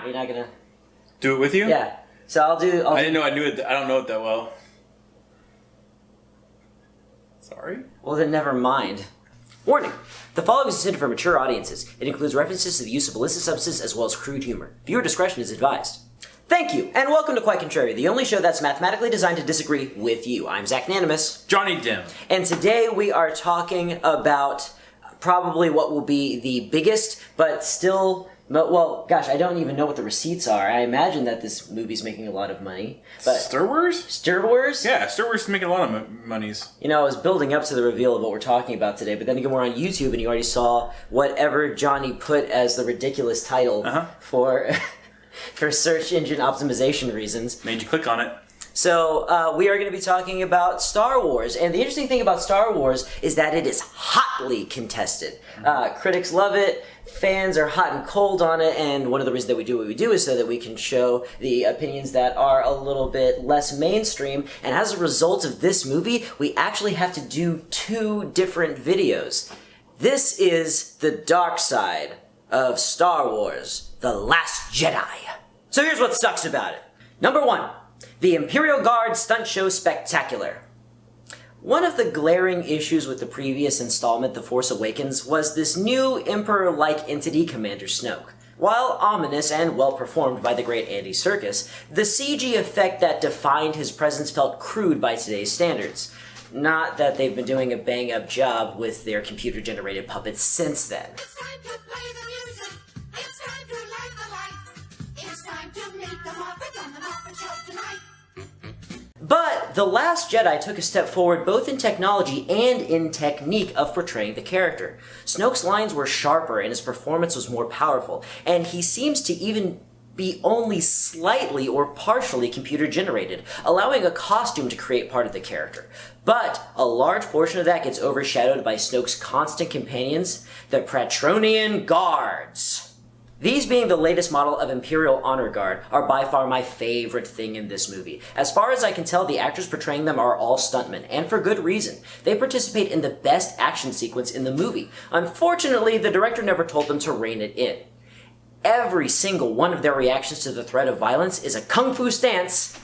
You're not gonna do it with you? Yeah. So I'll do. I didn't know I knew it. I don't know it that well. Sorry? Well, then never mind. Warning. The following is intended for mature audiences. It includes references to the use of illicit substances as well as crude humor. Viewer discretion is advised. Thank you, and welcome to Quite Contrary, the only show that's mathematically designed to disagree with you. I'm Zach Nanimus. Johnny Dim. And today we are talking about probably what will be the biggest, but still... Well, gosh, I don't even know what the receipts are. I imagine that this movie's making a lot of money. But Star Wars? Star Wars? Yeah, Star Wars is making a lot of monies. You know, I was building up to the reveal of what we're talking about today, but then again, we're on YouTube, and you already saw whatever Johnny put as the ridiculous title for for search engine optimization reasons. Made you click on it. So, we are going to be talking about Star Wars, and the interesting thing about Star Wars is that it is hotly contested. Critics love it, fans are hot and cold on it, and one of the reasons that we do what we do is so that we can show the opinions that are a little bit less mainstream, and as a result of this movie, we actually have to do two different videos. This is the dark side of Star Wars, The Last Jedi. So here's what sucks about it. Number one. The Imperial Guards Stunt Show Spectacular. One of the glaring issues with the previous installment, The Force Awakens, was this new Emperor-like entity, Commander Snoke. While ominous and well-performed by the great Andy Serkis, the CG effect that defined his presence felt crude by today's standards. Not that they've been doing a bang-up job with their computer-generated puppets since then. It's time to play the music. It's time to light the light. It's time to meet the Muppet on the Muppet Show tonight. But The Last Jedi took a step forward both in technology and in technique of portraying the character. Snoke's lines were sharper and his performance was more powerful, and he seems to even be only slightly or partially computer-generated, allowing a costume to create part of the character. But a large portion of that gets overshadowed by Snoke's constant companions, the Praetorian Guards. These, being the latest model of Imperial Honor Guard, are by far my favorite thing in this movie. As far as I can tell, the actors portraying them are all stuntmen, and for good reason. They participate in the best action sequence in the movie. Unfortunately, the director never told them to rein it in. Every single one of their reactions to the threat of violence is a kung fu stance,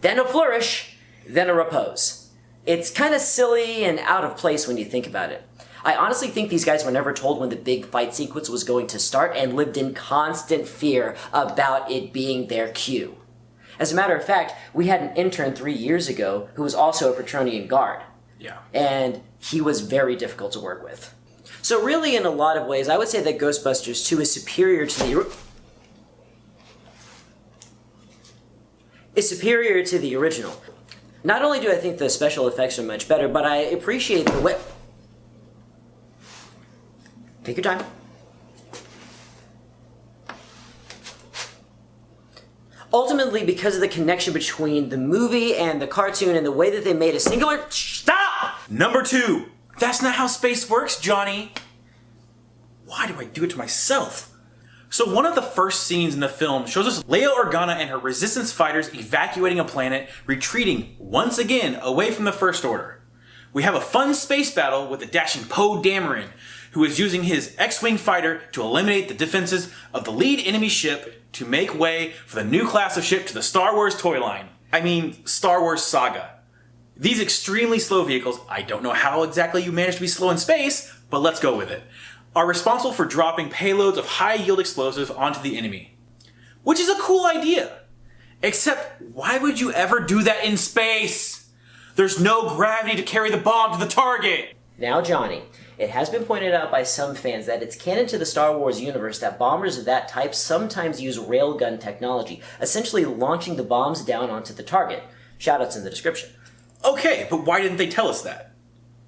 then a flourish, then a repose. It's kind of silly and out of place when you think about it. I honestly think these guys were never told when the big fight sequence was going to start and lived in constant fear about it being their cue. As a matter of fact, we had an intern 3 years ago who was also a Praetorian Guard. Yeah. And he was very difficult to work with. So really, in a lot of ways, I would say that Ghostbusters 2 is superior to the original. Not only do I think the special effects are much better, but I appreciate the way... Take your time. Ultimately, because of the connection between the movie and the cartoon and the way that they made a singular... Stop! Number two. That's not how space works, Johnny. Why do I do it to myself? So one of the first scenes in the film shows us Leia Organa and her resistance fighters evacuating a planet, retreating once again away from the First Order. We have a fun space battle with the dashing Poe Dameron, who is using his X-Wing fighter to eliminate the defenses of the lead enemy ship to make way for the new class of ship to the Star Wars toy line. I mean, Star Wars Saga. These extremely slow vehicles, I don't know how exactly you manage to be slow in space, but let's go with it, are responsible for dropping payloads of high-yield explosives onto the enemy. Which is a cool idea. Except, why would you ever do that in space? There's no gravity to carry the bomb to the target. Now, Johnny, it has been pointed out by some fans that it's canon to the Star Wars universe that bombers of that type sometimes use railgun technology, essentially launching the bombs down onto the target. Shoutouts in the description. Okay, but why didn't they tell us that?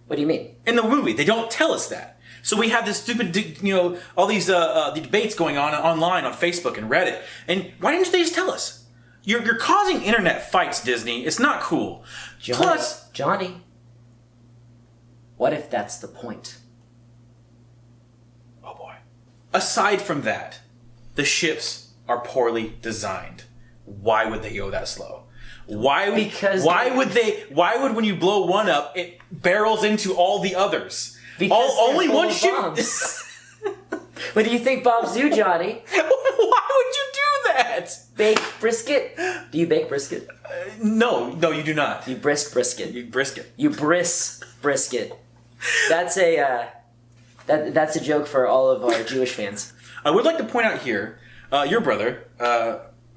What do you mean? In the movie, they don't tell us that. So we have this stupid, all these debates going on online on Facebook and Reddit, and why didn't they just tell us? You're causing internet fights, Disney. It's not cool. Johnny, what if that's the point? Oh boy. Aside from that, the ships are poorly designed. Why would they go that slow? Why would when you blow one up, it barrels into all the others? Because only one ship. What do you think bombs do, Johnny? Why would you do that? Bake brisket? Do you bake brisket? No, you do not. You brisk brisket. You brisket. You brisket. That's a that's a joke for all of our Jewish fans. I would like to point out here, your brother,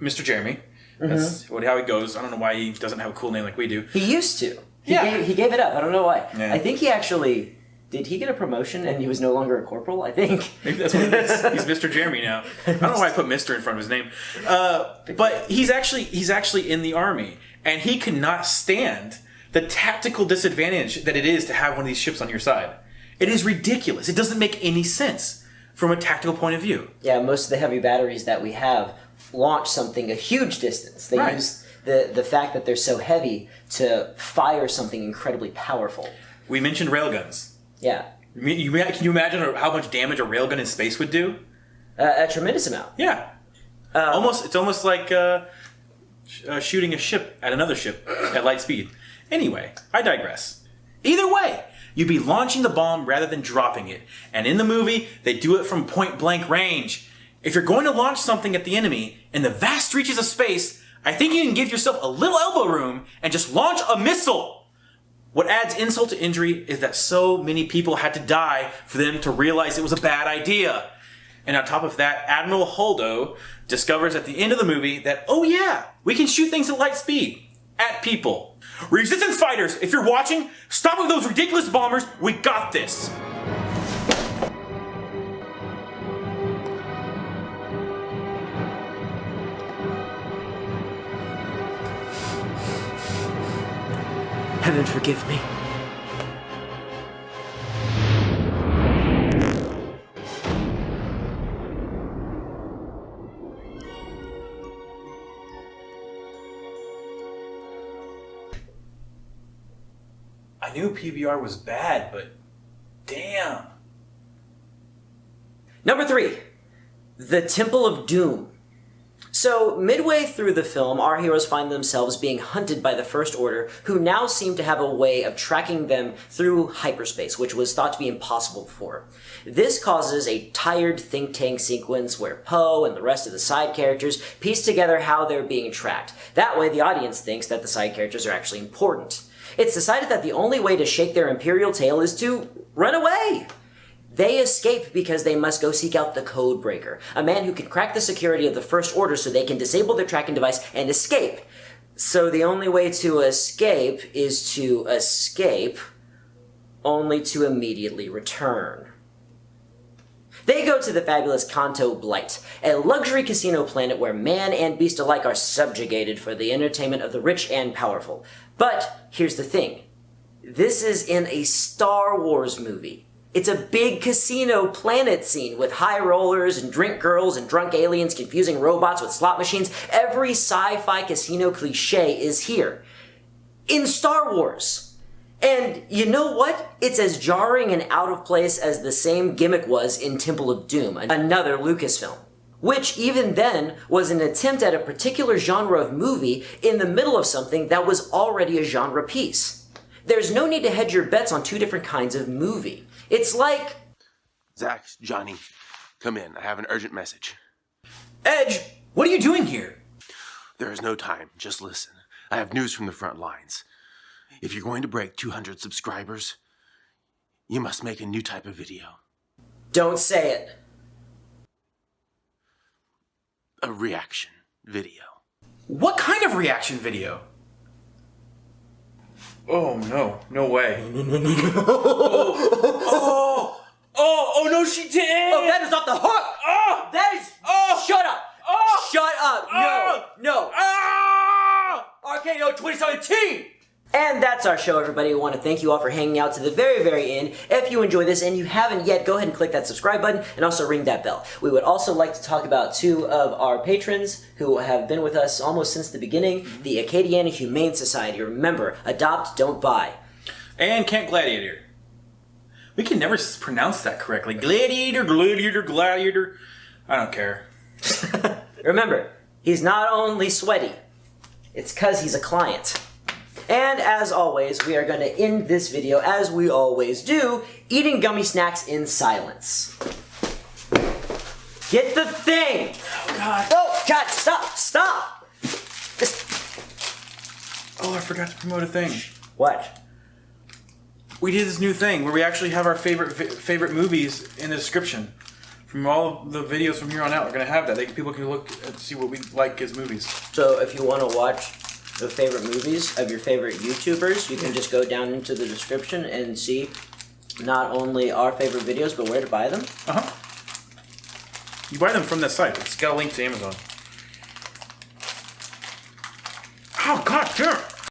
Mr. Jeremy. That's how he goes. I don't know why he doesn't have a cool name like we do. He used to. Yeah. He gave it up. I don't know why. Yeah. I think he actually... Did he get a promotion and he was no longer a corporal? I think. Maybe that's what it is. He's Mr. Jeremy now. I don't know why I put Mr. in front of his name. But he's actually in the army. And he cannot stand the tactical disadvantage that it is to have one of these ships on your side. It is ridiculous. It doesn't make any sense from a tactical point of view. Yeah, most of the heavy batteries that we have launch something a huge distance. They use the fact that they're so heavy to fire something incredibly powerful. We mentioned railguns. Yeah. Can you imagine how much damage a railgun in space would do? A tremendous amount. Yeah. It's almost like shooting a ship at another ship at light speed. Anyway, I digress. Either way, you'd be launching the bomb rather than dropping it. And in the movie, they do it from point blank range. If you're going to launch something at the enemy in the vast reaches of space, I think you can give yourself a little elbow room and just launch a missile. What adds insult to injury is that so many people had to die for them to realize it was a bad idea. And on top of that, Admiral Holdo discovers at the end of the movie that, oh yeah, we can shoot things at light speed. At people. Resistance fighters, if you're watching, stop with those ridiculous bombers. We got this. Heaven forgive me. I knew PBR was bad, but damn. Number 3. The Temple of Doom. So, midway through the film, our heroes find themselves being hunted by the First Order, who now seem to have a way of tracking them through hyperspace, which was thought to be impossible before. This causes a tired think tank sequence where Poe and the rest of the side characters piece together how they're being tracked. That way, the audience thinks that the side characters are actually important. It's decided that the only way to shake their imperial tail is to run away. They escape because they must go seek out the Codebreaker, a man who can crack the security of the First Order so they can disable their tracking device and escape. So the only way to escape is to escape, only to immediately return. They go to the fabulous Canto Bight, a luxury casino planet where man and beast alike are subjugated for the entertainment of the rich and powerful. But here's the thing. This is in a Star Wars movie. It's a big casino planet scene with high rollers and drink girls and drunk aliens confusing robots with slot machines. Every sci-fi casino cliche is here. In Star Wars. And you know what? It's as jarring and out of place as the same gimmick was in Temple of Doom, another Lucasfilm. Which, even then, was an attempt at a particular genre of movie in the middle of something that was already a genre piece. There's no need to hedge your bets on two different kinds of movie. It's like... Zach, Johnny, come in. I have an urgent message. Edge, what are you doing here? There is no time. Just listen. I have news from the front lines. If you're going to break 200 subscribers, you must make a new type of video. Don't say it. A reaction video. What kind of reaction video? Oh no, no way. Oh no, she did! Oh, that is off the hook! Oh! That is... Oh! Shut up! Oh! Shut up! Oh! No! Ah! RKO 2017! And that's our show, everybody. We want to thank you all for hanging out to the very, very end. If you enjoy this and you haven't yet, go ahead and click that subscribe button and also ring that bell. We would also like to talk about two of our patrons who have been with us almost since the beginning, the Acadiana Humane Society. Remember, adopt, don't buy. And Camp Gladiator. We can never pronounce that correctly. Gladiator, gladiator, gladiator. I don't care. Remember, he's not only sweaty, It's because he's a client. And as always, we are going to end this video, as we always do, eating gummy snacks in silence. Get the thing! Oh, God. Oh, God, stop! Oh, I forgot to promote a thing. What? We did this new thing where we actually have our favorite movies in the description. From all of the videos from here on out, we're going to have that. People can look and see what we like as movies. So if you want to watch the favorite movies of your favorite YouTubers, you can just go down into the description and see not only our favorite videos, but where to buy them. Uh-huh. You buy them from that site. It's got a link to Amazon. Oh, God damn!